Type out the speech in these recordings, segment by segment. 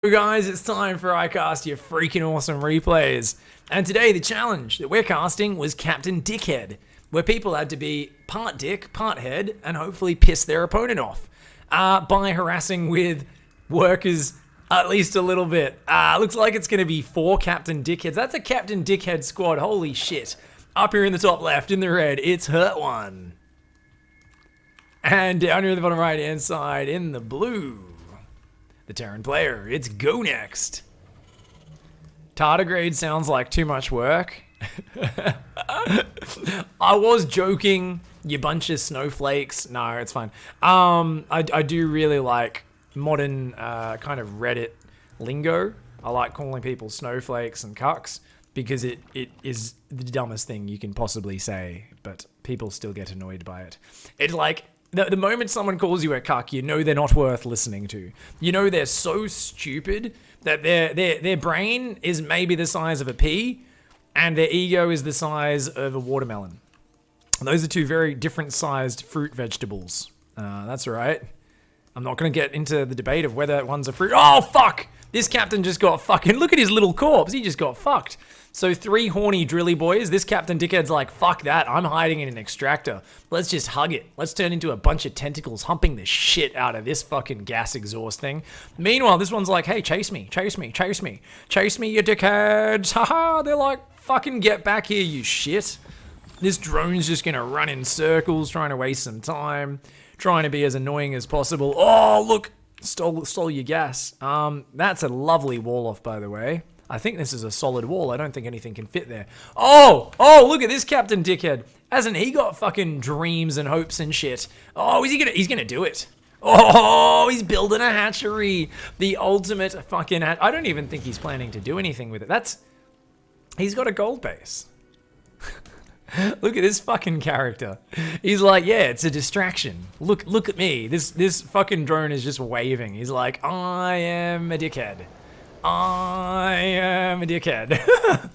Hey guys, it's time for iCast, your freaking awesome replays. And today the challenge that we're casting was Captain Dickhead, where people had to be part dick, part head, and hopefully piss their opponent off by harassing with workers at least a little bit. Looks like it's going to be 4 Captain Dickheads. That's a Captain Dickhead squad, holy shit. Up here in the top left, in the red, it's Hurt One. And down here in the bottom right hand side, in the blue, the Terran player, it's Go Next. Tardigrade sounds like too much work. I was joking, you bunch of snowflakes. No, it's fine. I do really like modern kind of Reddit lingo. I like calling people snowflakes and cucks because it is the dumbest thing you can possibly say, but people still get annoyed by it. It's like, the moment someone calls you a cuck, you know they're not worth listening to. You know they're so stupid that their brain is maybe the size of a pea and their ego is the size of a watermelon. Those are two very different sized fruit vegetables. That's right. I'm not going to get into the debate of whether one's a fruit. Oh, fuck! This captain just got fucking... Look at his little corpse. He just got fucked. So 3 horny drilly boys. This Captain Dickhead's like, fuck that. I'm hiding in an extractor. Let's just hug it. Let's turn into a bunch of tentacles humping the shit out of this fucking gas exhaust thing. Meanwhile, this one's like, hey, chase me, chase me, chase me. Chase me, you dickheads. Haha, they're like, fucking get back here, you shit. This drone's just gonna run in circles, trying to waste some time. Trying to be as annoying as possible. Oh, look. Stole your gas. That's a lovely wall off, by the way. I think this is a solid wall. I don't think anything can fit there. Oh, look at this Captain Dickhead. Hasn't he got fucking dreams and hopes and shit? Oh, he's gonna do it. Oh, he's building a hatchery. The ultimate fucking I don't even think he's planning to do anything with it. He's got a gold base. Look at this fucking character. He's like, yeah, it's a distraction. Look at me. This fucking drone is just waving. He's like, I am a dickhead. I am a dickhead.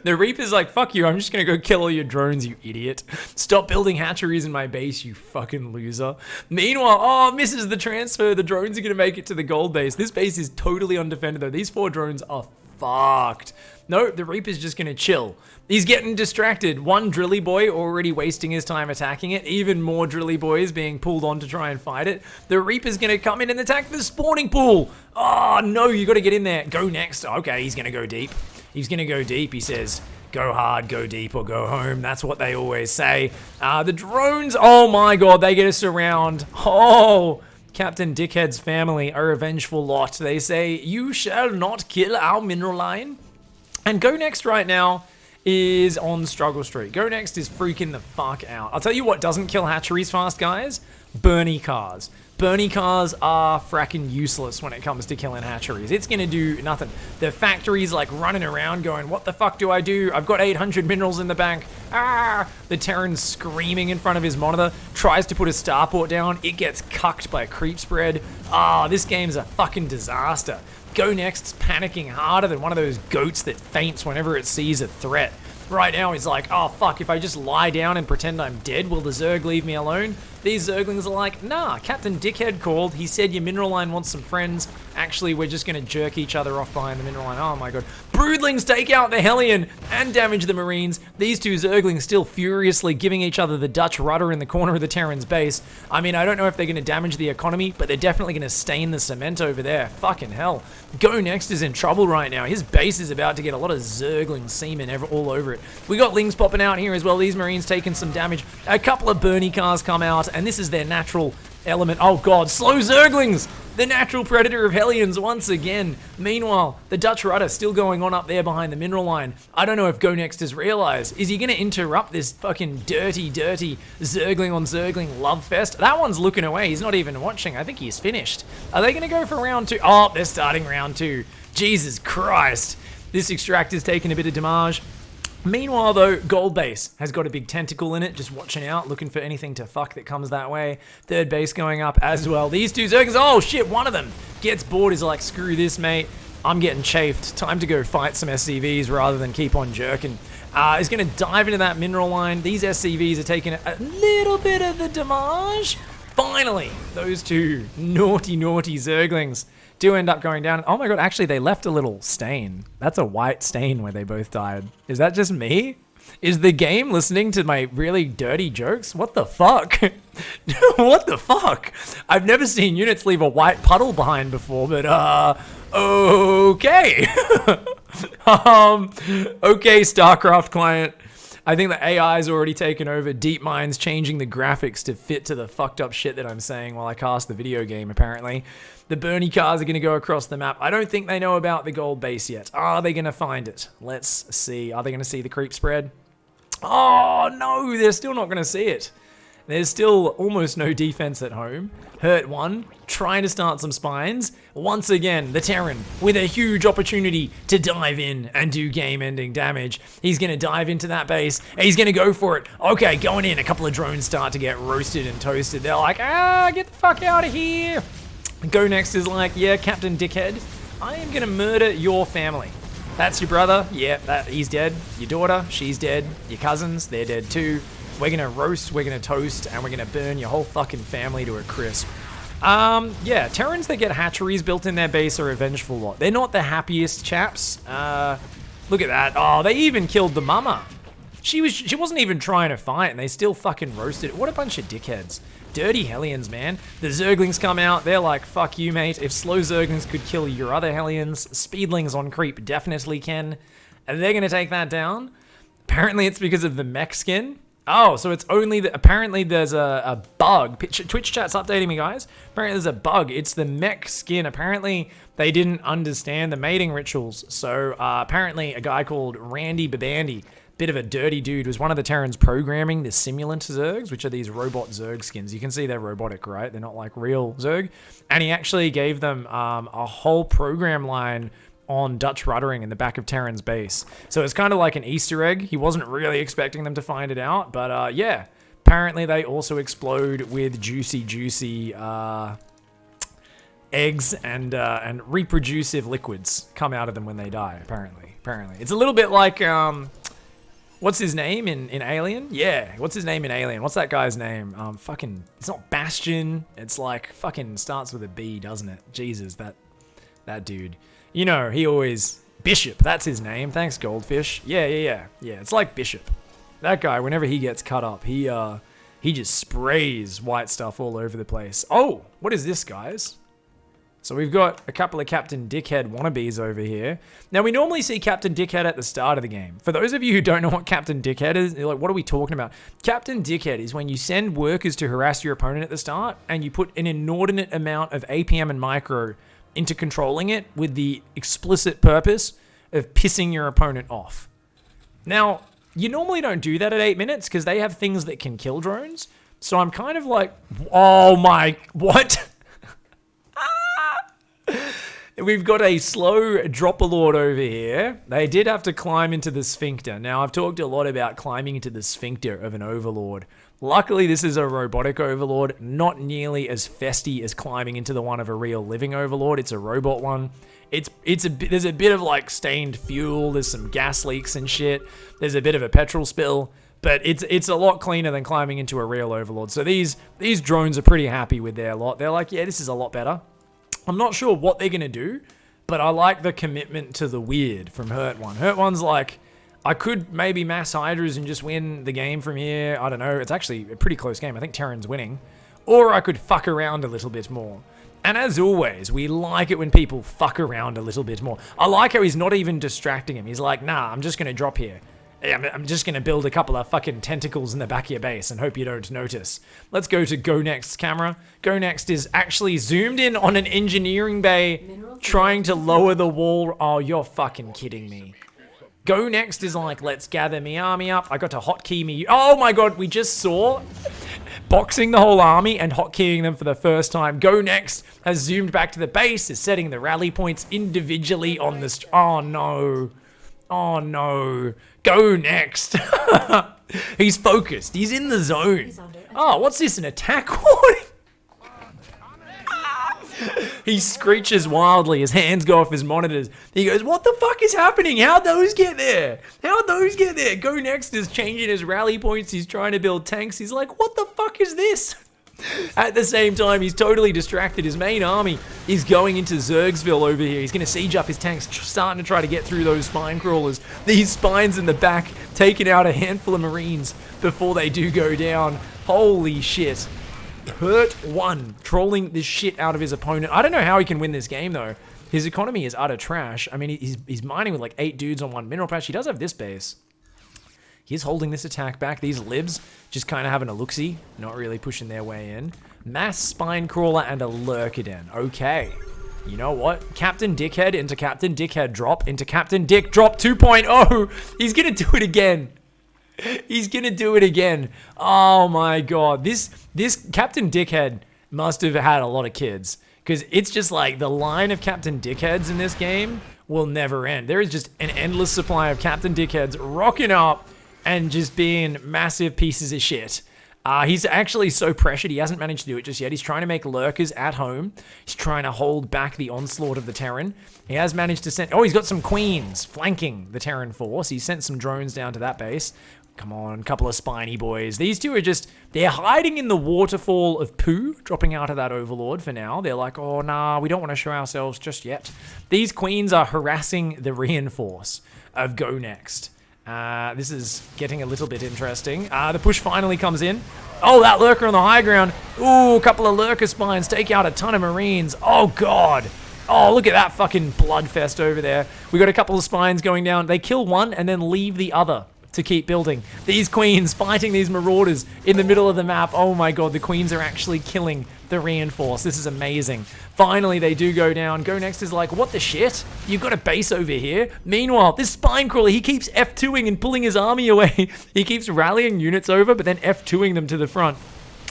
The Reaper's like, fuck you, I'm just gonna go kill all your drones, you idiot. Stop building hatcheries in my base, you fucking loser. Meanwhile, misses the transfer. The drones are gonna make it to the gold base. This base is totally undefended though. These 4 drones are fucked. No, the Reaper's just gonna chill. He's getting distracted. One drilly boy already wasting his time attacking it. Even more drilly boys being pulled on to try and fight it. The Reaper's gonna come in and attack the spawning pool. Oh no, you gotta get in there. Go next. Okay, he's gonna go deep. He's gonna go deep, he says. Go hard, go deep, or go home. That's what they always say. The drones, oh my god, they get us around. Oh, Captain Dickhead's family are a vengeful lot. They say, you shall not kill our mineral line. And Go Next right now is on struggle streak. Go Next is freaking the fuck out. I'll tell you what doesn't kill hatcheries fast, guys. Bernie cars. Bernie cars are fracking useless when it comes to killing hatcheries. It's gonna do nothing. The factory's like running around going, what the fuck do I do? I've got 800 minerals in the bank. Ah! The Terran's screaming in front of his monitor, tries to put a starport down. It gets cucked by a creep spread. This game's a fucking disaster. Go Next's panicking harder than one of those goats that faints whenever it sees a threat. Right now he's like, oh fuck, if I just lie down and pretend I'm dead, will the Zerg leave me alone? These Zerglings are like, nah, Captain Dickhead called. He said your mineral line wants some friends. Actually, we're just gonna jerk each other off behind the mineral line. Oh my god. Broodlings take out the Hellion and damage the Marines. These 2 Zerglings still furiously giving each other the Dutch rudder in the corner of the Terran's base. I mean, I don't know if they're gonna damage the economy, but they're definitely gonna stain the cement over there. Fucking hell. Go Next is in trouble right now. His base is about to get a lot of Zergling semen all over it. We got Lings popping out here as well. These Marines taking some damage. A couple of Bernie cars come out, and this is their natural element. Oh god, slow Zerglings! The natural predator of Hellions once again. Meanwhile, the Dutch rudder still going on up there behind the mineral line. I don't know if Go Next has realized. Is he gonna interrupt this fucking dirty Zergling on Zergling love fest? That one's looking away. He's not even watching. I think he's finished. Are they gonna go for round 2? Oh, they're starting round 2. Jesus Christ. This extractor's taking a bit of damage. Meanwhile, though, Gold Base has got a big tentacle in it, just watching out, looking for anything to fuck that comes that way. Third base going up as well. These 2 Zergers, oh shit, one of them gets bored, is like, screw this, mate. I'm getting chafed. Time to go fight some SCVs rather than keep on jerking. He's going to dive into that mineral line. These SCVs are taking a little bit of the damage. Finally, those 2 naughty Zerglings do end up going down. Oh my god, actually they left a little stain. That's a white stain where they both died. Is that just me? Is the game listening to my really dirty jokes? What the fuck? What the fuck? I've never seen units leave a white puddle behind before, but okay. Okay, StarCraft client. I think the AI's already taken over. DeepMind's changing the graphics to fit to the fucked up shit that I'm saying while I cast the video game, apparently. The Bernie cars are going to go across the map. I don't think they know about the gold base yet. Are they going to find it? Let's see. Are they going to see the creep spread? Oh, no, they're still not going to see it. There's still almost no defense at home. Hurt one, trying to start some spines. Once again, the Terran with a huge opportunity to dive in and do game-ending damage. He's going to dive into that base. He's going to go for it. Okay, going in. A couple of drones start to get roasted and toasted. They're like, get the fuck out of here. Go Next is like, yeah, Captain Dickhead, I am going to murder your family. That's your brother. Yeah, he's dead. Your daughter, she's dead. Your cousins, they're dead too. We're gonna roast, we're gonna toast, and we're gonna burn your whole fucking family to a crisp. Yeah, Terrans that get hatcheries built in their base are a vengeful lot. They're not the happiest chaps. Look at that. Oh, they even killed the mama. She wasn't even trying to fight, and they still fucking roasted it. What a bunch of dickheads. Dirty Hellions, man. The Zerglings come out, they're like, fuck you, mate. If slow Zerglings could kill your other Hellions, Speedlings on creep definitely can. And they're gonna take that down. Apparently it's because of the mech skin. Oh, so it's only apparently there's a bug. Twitch chat's updating me, guys. Apparently there's a bug. It's the mech skin. Apparently they didn't understand the mating rituals. So apparently a guy called Randy Babandy, bit of a dirty dude, was one of the Terrans programming the simulant Zergs, which are these robot Zerg skins. You can see they're robotic, right? They're not like real Zerg. And he actually gave them a whole program line on Dutch ruddering in the back of Terran's base. So it's kind of like an Easter egg. He wasn't really expecting them to find it out, but yeah. Apparently they also explode with juicy eggs and reproducive liquids come out of them when they die, apparently. It's a little bit like, what's his name in Alien? Yeah, what's his name in Alien? What's that guy's name? It's not Bastion. It's like fucking starts with a B, doesn't it? Jesus, that dude. You know, he always... Bishop, that's his name. Thanks, Goldfish. Yeah, it's like Bishop. That guy, whenever he gets cut up, he just sprays white stuff all over the place. Oh, what is this, guys? So we've got a couple of Captain Dickhead wannabes over here. Now, we normally see Captain Dickhead at the start of the game. For those of you who don't know what Captain Dickhead is, you're like, what are we talking about? Captain Dickhead is when you send workers to harass your opponent at the start, and you put an inordinate amount of APM and micro into controlling it with the explicit purpose of pissing your opponent off. Now, you normally don't do that at 8 minutes because they have things that can kill drones. So I'm kind of like, oh my, what? We've got a slow Dropalord over here. They did have to climb into the sphincter. Now, I've talked a lot about climbing into the sphincter of an overlord. Luckily, this is a robotic overlord, not nearly as festy as climbing into the one of a real living overlord. It's a robot one. There's a bit of like stained fuel. There's some gas leaks and shit. There's a bit of a petrol spill, but it's a lot cleaner than climbing into a real overlord. So these drones are pretty happy with their lot. They're like, yeah, this is a lot better. I'm not sure what they're gonna do, but I like the commitment to the weird from Hurt One. Hurt One's like, I could maybe mass Hydras and just win the game from here. I don't know. It's actually a pretty close game. I think Terran's winning. Or I could fuck around a little bit more. And as always, we like it when people fuck around a little bit more. I like how he's not even distracting him. He's like, nah, I'm just going to drop here. I'm just going to build a couple of fucking tentacles in the back of your base and hope you don't notice. Let's go to Go Next's camera. Go Next is actually zoomed in on an engineering bay trying to lower the wall. Oh, you're fucking kidding me. Go Next is like, let's gather me army up. I got to hotkey me. Oh my god, we just saw boxing the whole army and hotkeying them for the first time. Go Next has zoomed back to the base, is setting the rally points individually on the... Oh no. Oh no. Go Next. He's focused. He's in the zone. Oh, what's this? An attack warning? He screeches wildly. His hands go off his monitors. He goes, what the fuck is happening? How'd those get there? How'd those get there? Go Next is changing his rally points. He's trying to build tanks. He's like, what the fuck is this? At the same time, he's totally distracted. His main army is going into Zergsville over here. He's going to siege up his tanks, starting to try to get through those spine crawlers. These spines in the back, taking out a handful of Marines before they do go down. Holy shit. Hurt one, trolling the shit out of his opponent. I don't know how he can win this game, though. His economy is utter trash. I mean, he's mining with like 8 dudes on 1 mineral patch. He does have this base. He's holding this attack back. These libs just kind of having a look-see, not really pushing their way in. Mass spine crawler and a lurkiden. Okay. You know what? Captain Dickhead into Captain Dickhead drop into Captain Dick drop 2.0. He's going to do it again. He's going to do it again. Oh my god. This Captain Dickhead must have had a lot of kids. Because it's just like the line of Captain Dickheads in this game will never end. There is just an endless supply of Captain Dickheads rocking up and just being massive pieces of shit. He's actually so pressured, he hasn't managed to do it just yet. He's trying to make lurkers at home. He's trying to hold back the onslaught of the Terran. He has managed to send... Oh, he's got some queens flanking the Terran force. He sent some drones down to that base. Come on, a couple of spiny boys. These two are just... They're hiding in the waterfall of poo, dropping out of that Overlord for now. They're like, oh, nah, we don't want to show ourselves just yet. These queens are harassing the reinforce of Go Next. This is getting a little bit interesting. The push finally comes in. Oh, that lurker on the high ground. Ooh, a couple of lurker spines take out a ton of Marines. Oh, God. Oh, look at that fucking bloodfest over there. We got a couple of spines going down. They kill one and then leave the other to keep building. These queens fighting these marauders in the middle of the map. Oh my god, the queens are actually killing the reinforce. This is amazing. Finally, they do go down. Go Next is like, what the shit? You've got a base over here. Meanwhile, this spine crawler, he keeps F2ing and pulling his army away. He keeps rallying units over, but then F2ing them to the front.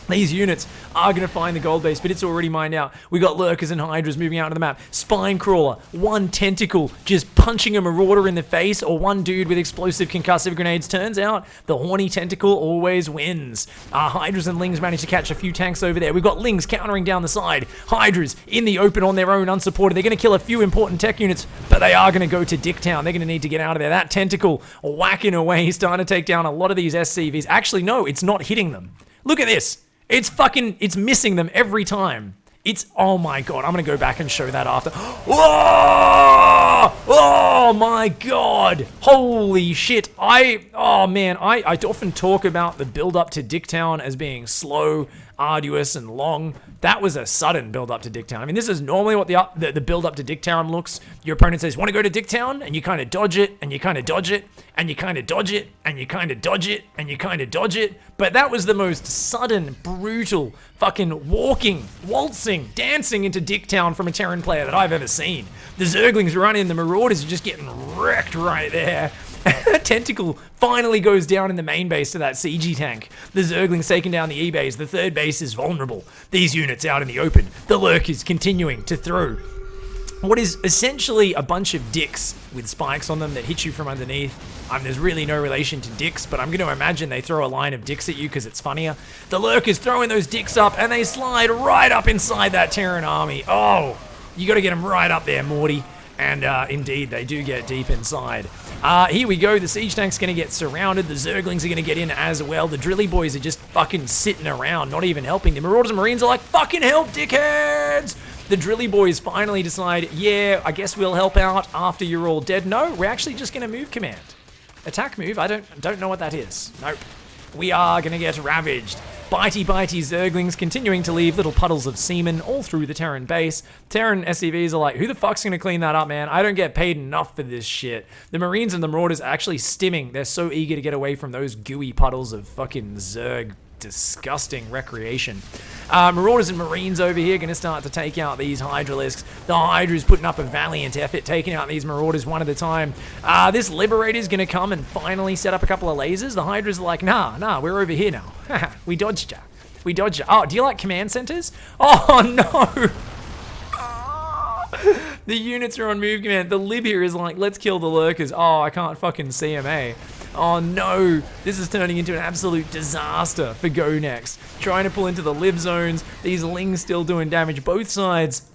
These units are going to find the gold base, but it's already mined out. We got lurkers and hydras moving out of the map. Spine crawler, one tentacle just punching a marauder in the face, or one dude with explosive concussive grenades. Turns out the horny tentacle always wins. Hydras and Lings managed to catch a few tanks over there. We've got Lings countering down the side. Hydras in the open on their own, unsupported. They're going to kill a few important tech units, but they are going to go to Dicktown. They're going to need to get out of there. That tentacle whacking away. He's starting to take down a lot of these SCVs. Actually, no, it's not hitting them. Look at this. It's missing them every time. Oh my god, I'm gonna go back and show that after. Whoa! Oh my god! Holy shit! Oh man, I often talk about the build up to Dicktown as being slow, arduous, and long. That was a sudden build up to Dicktown. I mean, this is normally what the build up to Dicktown looks. Your opponent says, want to go to Dicktown? And you kind of dodge it, and you kind of dodge it, and you kind of dodge it, and you kind of dodge it, and you kind of dodge it. But that was the most sudden, brutal, fucking waltzing, dancing into Dicktown from a Terran player that I've ever seen. The Zerglings run in, the Marauders are just getting wrecked right there. Tentacle finally goes down in the main base to that CG tank. The Zergling's taken down the E-base. The third base is vulnerable. These units out in the open. The Lurkers continuing to throw what is essentially a bunch of dicks with spikes on them that hit you from underneath. There's really no relation to dicks, but I'm going to imagine they throw a line of dicks at you because it's funnier. The Lurkers throwing those dicks up, and they slide right up inside that Terran army. Oh, you got to get them right up there, Morty. And indeed, they do get deep inside. Here we go. The siege tank's going to get surrounded. The Zerglings are going to get in as well. The Drilly boys are just fucking sitting around, not even helping. The Marauders and Marines are like, fucking help, dickheads! The Drilly boys finally decide, yeah, I guess we'll help out after you're all dead. No, we're actually just going to move command. Attack move? I don't know what that is. Nope. We are going to get ravaged. Bitey Zerglings continuing to leave little puddles of semen all through the Terran base. Terran SCVs are like, who the fuck's going to clean that up, man? I don't get paid enough for this shit. The Marines and the Marauders are actually stimming. They're so eager to get away from those gooey puddles of fucking Zerg disgusting recreation. Marauders and Marines over here going to start to take out these Hydralisks. The Hydra's putting up a valiant effort, taking out these Marauders one at a time. This Liberator's going to come and finally set up a couple of lasers. The Hydra's are like, nah, we're over here now. We dodged ya. Oh, do you like command centers? Oh, no. The units are on move command. The Lib here is like, let's kill the Lurkers. Oh, I can't fucking CMA. Oh no, this is turning into an absolute disaster for Go Next. Trying to pull into the Lib zones. These Lings still doing damage both sides.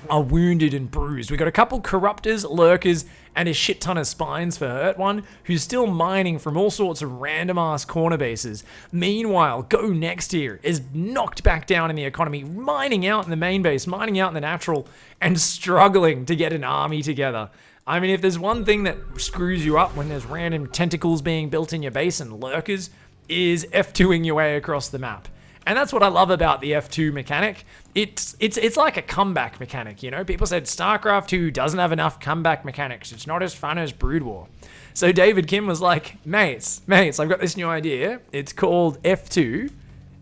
are wounded and bruised. We got a couple corruptors, lurkers, and a shit ton of spines for Hurt One, who's still mining from all sorts of random ass corner bases. Meanwhile, Go Next here is knocked back down in the economy, mining out in the main base, mining out in the natural, and struggling to get an army together. I mean, if there's one thing that screws you up when there's random tentacles being built in your base and lurkers, is F2ing your way across the map. And that's what I love about the F2 mechanic. It's like a comeback mechanic, you know? People said StarCraft 2 doesn't have enough comeback mechanics. It's not as fun as Brood War. So David Kim was like, mates, I've got this new idea. It's called F2.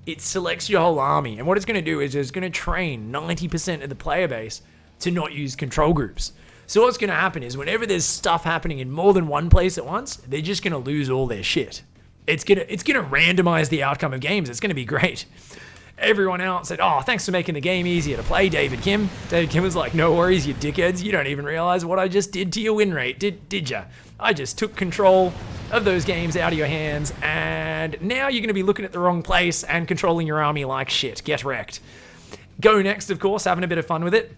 It selects your whole army. And what it's going to do is it's going to train 90% of the player base to not use control groups. So what's going to happen is whenever there's stuff happening in more than one place at once, they're just going to lose all their shit. It's gonna randomize the outcome of games. It's gonna be great. Everyone else said, oh, thanks for making the game easier to play, David Kim. David Kim was like, no worries, you dickheads. You don't even realize what I just did to your win rate, did ya? I just took control of those games out of your hands, and now you're gonna be looking at the wrong place and controlling your army like shit. Get wrecked. Go Next, of course, having a bit of fun with it.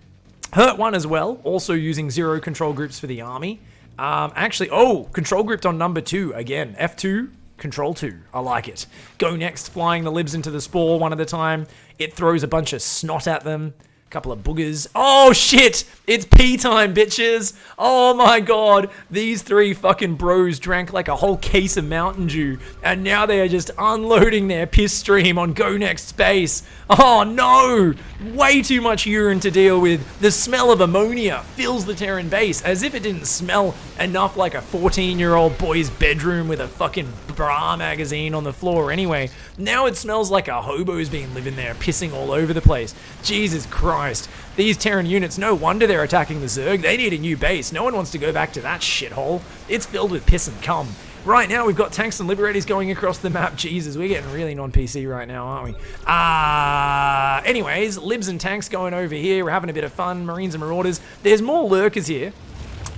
Hurt One as well, also using 0 control groups for the army. Control grouped on number 2 again. F2. Control 2. I like it. Go Next, flying the libs into the spore one at a time. It throws a bunch of snot at them. A couple of boogers. Oh, shit! It's pee time, bitches! Oh, my God. These 3 fucking bros drank like a whole case of Mountain Dew, and now they are just unloading their piss stream on Go Next base. Oh, no! Way too much urine to deal with. The smell of ammonia fills the Terran base, as if it didn't smell enough like a 14-year-old boy's bedroom with a fucking bra magazine on the floor anyway. Now it smells like a hobo's been living there, pissing all over the place. Jesus Christ. These Terran units, no wonder they're attacking the Zerg. They need a new base. No one wants to go back to that shithole. It's filled with piss and cum. Right now, we've got tanks and liberators going across the map. Jesus, we're getting really non-PC right now, aren't we? Anyways, libs and tanks going over here. We're having a bit of fun. Marines and marauders. There's more lurkers here.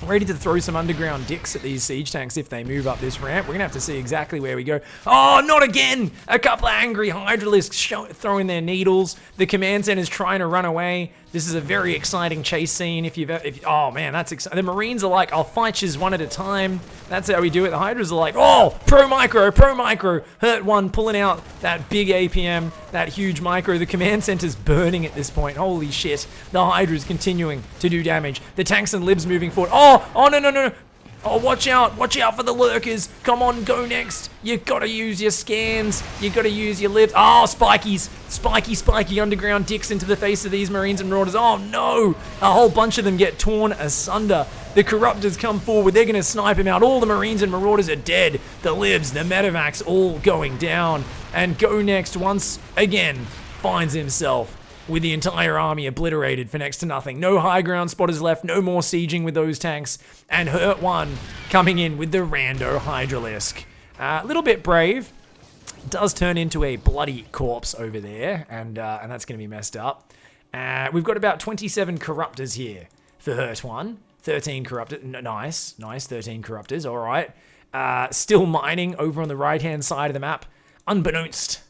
Ready to throw some underground dicks at these siege tanks if they move up this ramp. We're going to have to see exactly where we go. Oh, not again! A couple of angry hydralisks throwing their needles. The command center's trying to run away. This is a very exciting chase scene. Oh man, that's exciting. The Marines are like, I'll fight yous one at a time. That's how we do it. The Hydras are like, oh, pro micro. Hurt One pulling out that big APM, that huge micro. The command center's burning at this point. Holy shit. The Hydra's continuing to do damage. The tanks and libs moving forward. Oh, no. Oh, watch out for the lurkers. Come on, Go Next. You gotta use your scans. You gotta use your libs. Oh, spikies. Spiky underground dicks into the face of these Marines and Marauders. Oh no, a whole bunch of them get torn asunder. The Corruptors come forward. They're gonna snipe him out. All the Marines and Marauders are dead. The libs, the medevacs, all going down. And Go Next once again finds himself with the entire army obliterated for next to nothing. No high ground spotters left, no more sieging with those tanks, and Hurt One coming in with the rando Hydralisk. A little bit brave, does turn into a bloody corpse over there, and that's going to be messed up. We've got about 27 Corruptors here for Hurt One. 13 Corruptors, nice, 13 Corruptors, alright. Still mining over on the right-hand side of the map, unbeknownst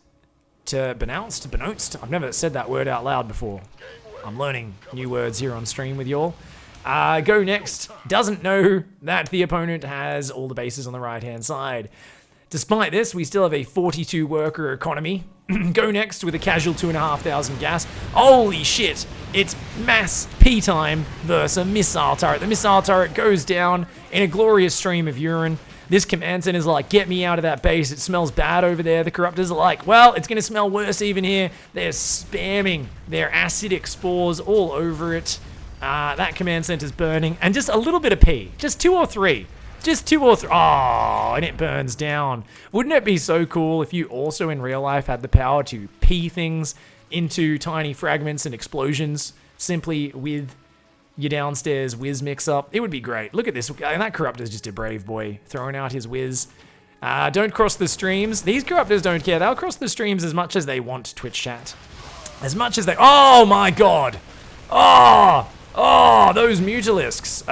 to Benounced? I've never said that word out loud before. I'm learning new words here on stream with y'all. Go Next doesn't know that the opponent has all the bases on the right-hand side. Despite this, we still have a 42 worker economy. Go Next with a casual 2,500 gas. Holy shit! It's mass P time versus a missile turret. The missile turret goes down in a glorious stream of urine. This command center's like, get me out of that base. It smells bad over there. The Corruptors are like, well, it's going to smell worse even here. They're spamming their acidic spores all over it. That command center's burning. And just a little bit of pee. Just 2 or 3. Just 2 or 3. Oh, and it burns down. Wouldn't it be so cool if you also in real life had the power to pee things into tiny fragments and explosions simply with your downstairs whiz mix-up? It would be great. Look at this. And that Corruptor's just a brave boy, throwing out his whiz. Don't cross the streams. These Corruptors don't care. They'll cross the streams as much as they want, Twitch chat. As much as they... Oh, my God. Oh, those Mutalisks.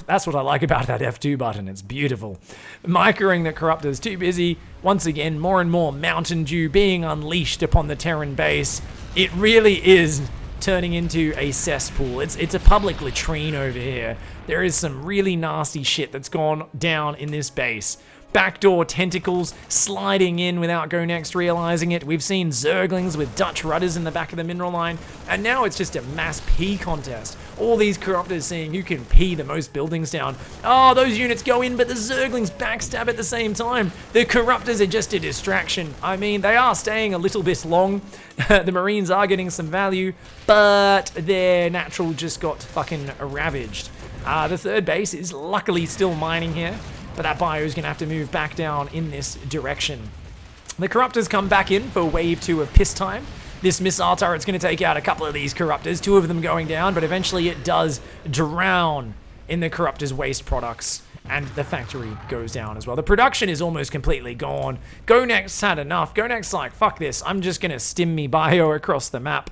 That's what I like about that F2 button. It's beautiful. Microing the Corruptors, too busy. Once again, more and more Mountain Dew being unleashed upon the Terran base. It really is turning into a cesspool. It's a public latrine over here. There is some really nasty shit that's gone down in this base. Backdoor tentacles sliding in without Go Next realizing it. We've seen Zerglings with Dutch rudders in the back of the mineral line, and now it's just a mass pee contest. All these corruptors seeing who can pee the most buildings down. Oh, those units go in, but the Zerglings backstab at the same time. The corruptors are just a distraction. I mean, they are staying a little bit long. The Marines are getting some value, but their natural just got fucking ravaged. The third base is luckily still mining here, but that bio is going to have to move back down in this direction. The Corruptors come back in for wave 2 of piss time. This missile turret's going to take out a couple of these Corruptors, 2 of them going down, but eventually it does drown in the Corruptors' waste products, and the factory goes down as well. The production is almost completely gone. Go Next had enough. Go Next like, fuck this, I'm just going to stim me bio across the map.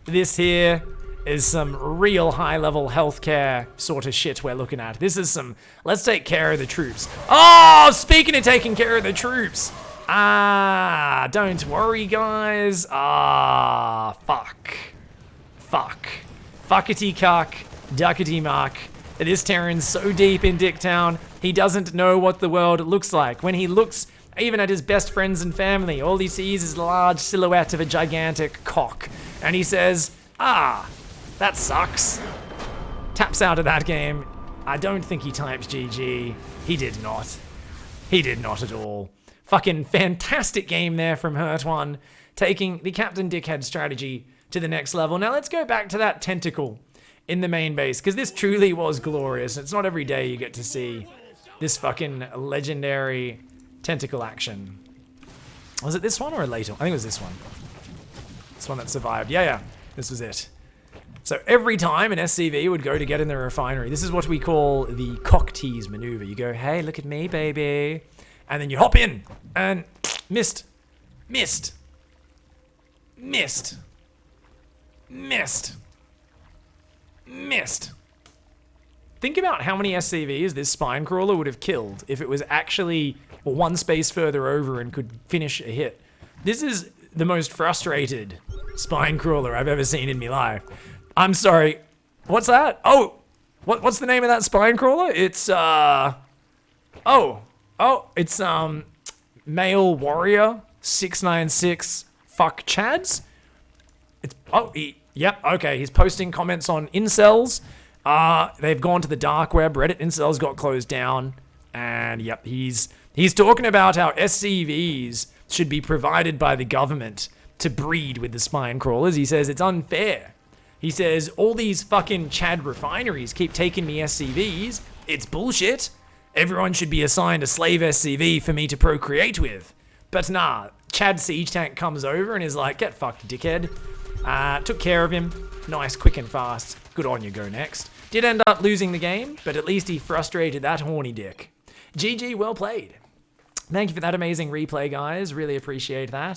This here is some real high-level healthcare sort of shit we're looking at. This is some, let's take care of the troops. Oh, speaking of taking care of the troops. Don't worry, guys. Fuck. Fuckity cuck, duckity muck. This Terran's so deep in Dicktown, he doesn't know what the world looks like. When he looks even at his best friends and family, all he sees is a large silhouette of a gigantic cock. And he says, that sucks. Taps out of that game. I don't think he typed GG. He did not. He did not at all. Fucking fantastic game there from Hurt One, taking the Captain Dickhead strategy to the next level. Now let's go back to that tentacle in the main base, because this truly was glorious. It's not every day you get to see this fucking legendary tentacle action. Was it this one or a later one? I think it was this one. This one that survived. Yeah. This was it. So every time an SCV would go to get in the refinery, this is what we call the cock tease maneuver. You go, hey, look at me, baby. And then you hop in and missed. Think about how many SCVs this spine crawler would have killed if it was actually one space further over and could finish a hit. This is the most frustrated spine crawler I've ever seen in my life. I'm sorry. What's that? Oh, what's the name of that spine crawler? It's it's Male Warrior 696 Fuck Chads. Okay, he's posting comments on incels. They've gone to the dark web. Reddit incels got closed down, and yep, he's talking about how SCVs should be provided by the government to breed with the spine crawlers. He says it's unfair. He says all these fucking Chad refineries keep taking me SCVs. It's bullshit. Everyone should be assigned a slave SCV for me to procreate with. But nah, Chad Siege Tank comes over and is like, get fucked, dickhead. Took care of him. Nice, quick and fast. Good on you, Go Next. Did end up losing the game, but at least he frustrated that horny dick. GG, well played. Thank you for that amazing replay, guys. Really appreciate that.